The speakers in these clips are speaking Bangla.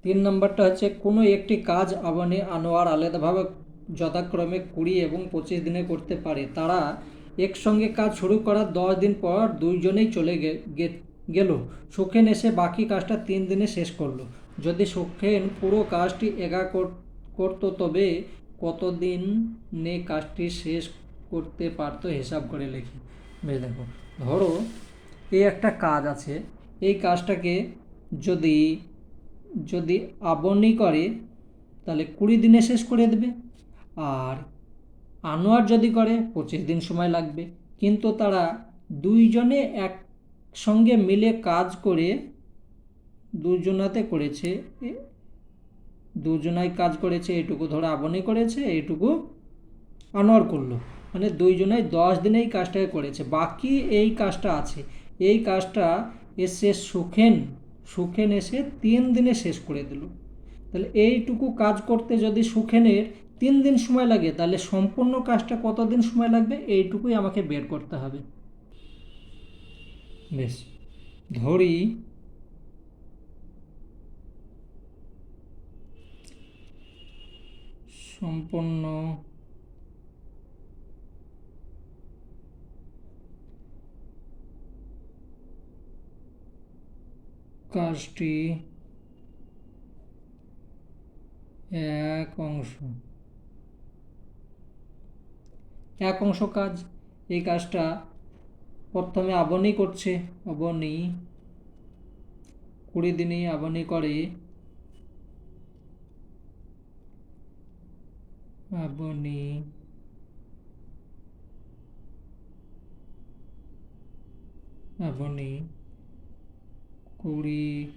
তিন নম্বরটা হচ্ছে কোনো একটি কাজ আবানি আনোয়ার আলাদাভাবে যথাক্রমে 20 এবং 25 দিনে করতে পারে। তারা একসঙ্গে কাজ শুরু করার 10 দিন পর দুইজনেই চলে গেল। সুখেন এসে বাকি কাজটা 3 দিনে শেষ করলো। যদি সুখেন পুরো কাজটি একা করতো তবে কতদিনে কাজটি শেষ করতে পারতো হিসাব করে লিখি। বেশ, দেখো, ধরো এই একটা কাজ আছে। এই কাজটাকে যদি যদি আবনি করে তাহলে 20 দিনে শেষ করে দেবে, আর আনোয়ার যদি করে 25 দিন সময় লাগবে। কিন্তু তারা দুইজনে একসঙ্গে মিলে কাজ করে দুজনাতে করেছে, দুজনাই কাজ করেছে। এইটুকু ধরো আবনি করেছে, এইটুকু আনোয়ার করলো, মানে দুইজনাই 10 দিনে এই কাজটাকে করেছে। বাকি এই কাজটা আছে, এই কাজটা এসে সুখেন এসে 3 দিনে শেষ করে দিল। তাহলে এইটুকু কাজ করতে যদি সুখেনের 3 দিন সময় লাগে, তাহলে সম্পূর্ণ কাজটা কতদিন সময় লাগবে এইটুকুই আমাকে বের করতে হবে। বেশ, ধরি সম্পূর্ণ কাজটি এক অংশ কাজ। এই কাজটা প্রথমে আবনি করছে, আবনি 20 দিনে আবনি করে, আবনি 20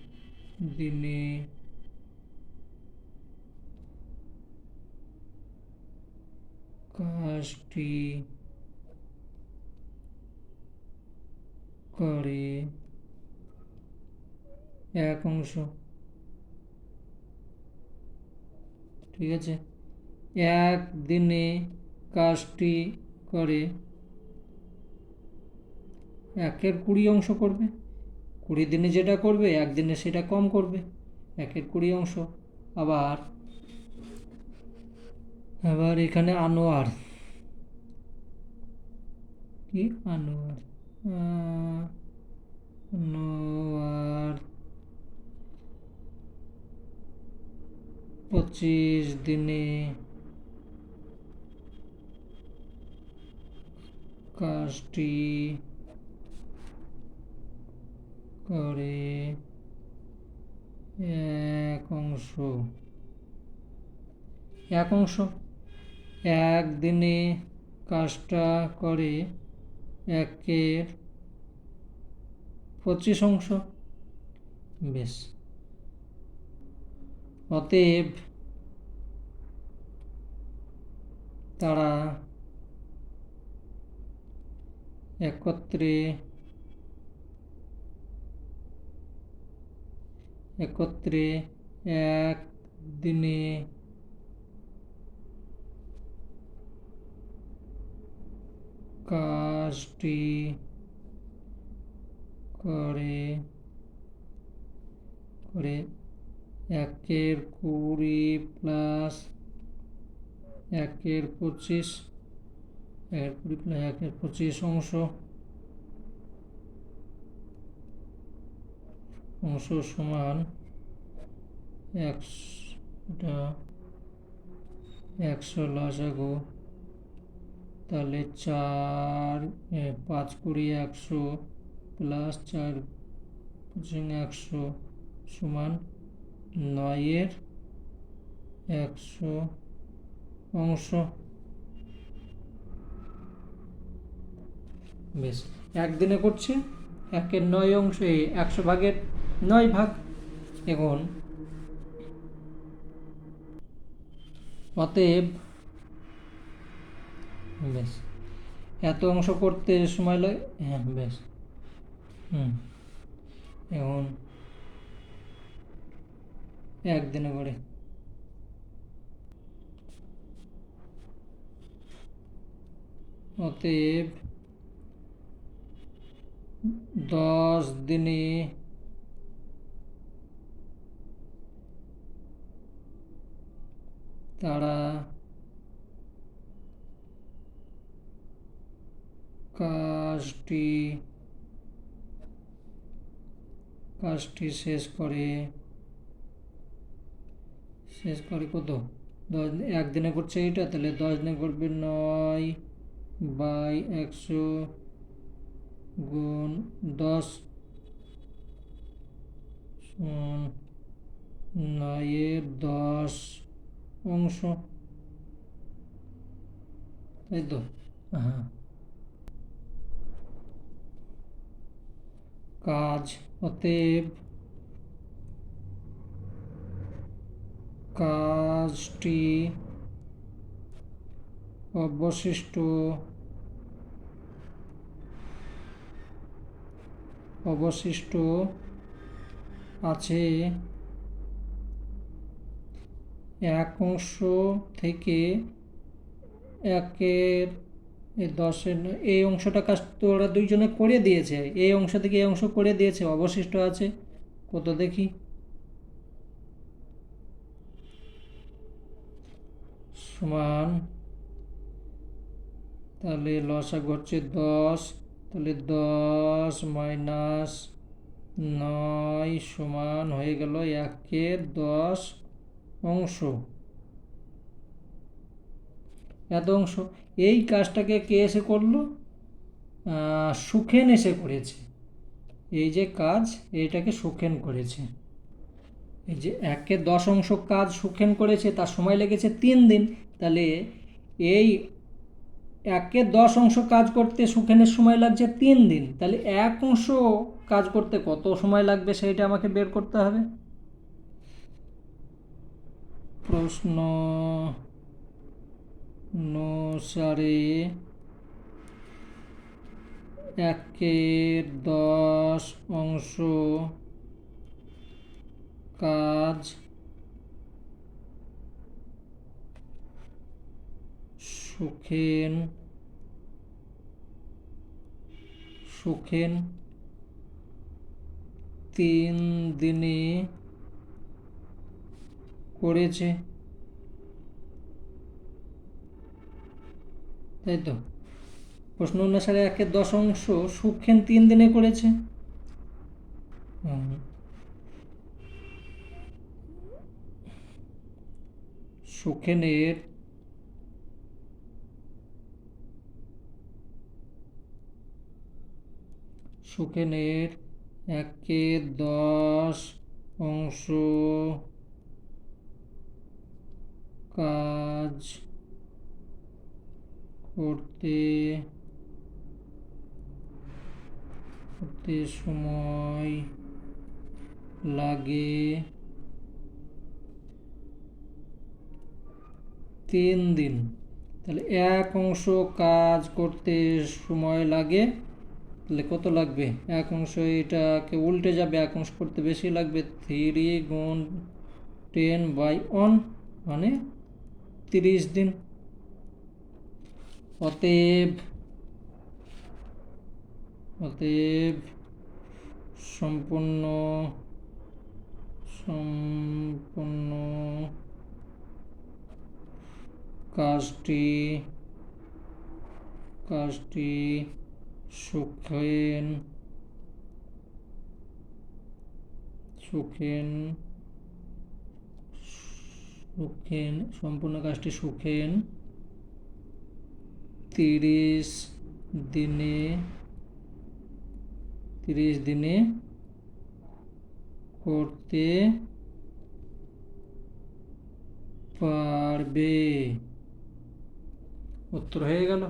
দিনে কাজটি করে এক অংশ। ঠিক আছে, একদিনে কাজটি করে 1/20 অংশ করবে। 20 দিনে যেটা করবে একদিনে সেটা কম করবে, 1/20 অংশ। আবার আবার এখানে আনোয়ার, কি আনোয়ার, আনোয়ার 25 দিনে কাজটি করে এক অংশ। একদিনে কাজটা করে 1/25 অংশ। বেশ, অতএব তারা একত্রে একদিনে কাজটি করে 1/20 প্লাস 1/25, 1/20 প্লাস 1/25 অংশ সমান 100 লসাগু। তাহলে 5×20 100 প্লাস 4×100 সমান 9/100 অংশ। বেশ, একদিনে করছে 1/9 অংশ, 100/9 ভাগ। এখন অতএব বেশ, এত অংশ করতে সময় লাগে। হ্যাঁ, বেশ, এখন একদিনে করে অতএব 10 দিনে তারা কাজটি শেষ করে কত 10 একদিনে করছে এইটা, তাহলে 10 দিনে করবে 9/100 গুণ 10 9/10 অংশ, তাই তো? হ্যাঁ। কাজ, অতএব কাজটি অবশিষ্ট আছে 1 অংশ থেকে 1/10 এই অংশটা কাজ তো ওরা দুইজনে করে দিয়েছে, এই অংশ থেকে এই অংশ করে দিয়েছে, অবশিষ্ট আছে কত দেখি। সমান, তাহলে লসাগু হচ্ছে 10, তাহলে 10 মাইনাস 9 সমান হয়ে গেল 1/10 অংশ। এত অংশ, এই কাজটাকে কে এসে করলো? সুখেন এসে করেছে। এই যে কাজ, এইটাকে সুখেন করেছে। এই যে 1/10 অংশ কাজ সুখেন করেছে, তার সময় লেগেছে 3 দিন। তাহলে এই 1/10 অংশ কাজ করতে সুখেনের সময় লাগছে 3 দিন। তাহলে 1 অংশ কাজ করতে কত সময় লাগবে সেইটা আমাকে বের করতে হবে। প্রশ্ন অনুসারে 1/10 অংশ কাজ সুখেন 3 দিনে করেছে, তাই তো? প্রশ্ন অনুসারে 1/10 অংশ সুখেন 3 দিনে করেছে। সুখেনের সুখেনের 1/10 অংশ কাজ করতে সময় লাগে 3 দিন। তাহলে 1 অংশ কাজ করতে সময় লাগে, তাহলে কত লাগবে? 1 অংশ, এটাকে উল্টে যাবে, 1 অংশ করতে বেশি লাগবে। 3 গুণ 10/1 মানে 30 দিন। অতএব সম্পূর্ণ কাজটি সুখেন সম্পূর্ণ কাজটি সুখেন 30 দিনে করতে পারবে। উত্তর হয়ে গেল।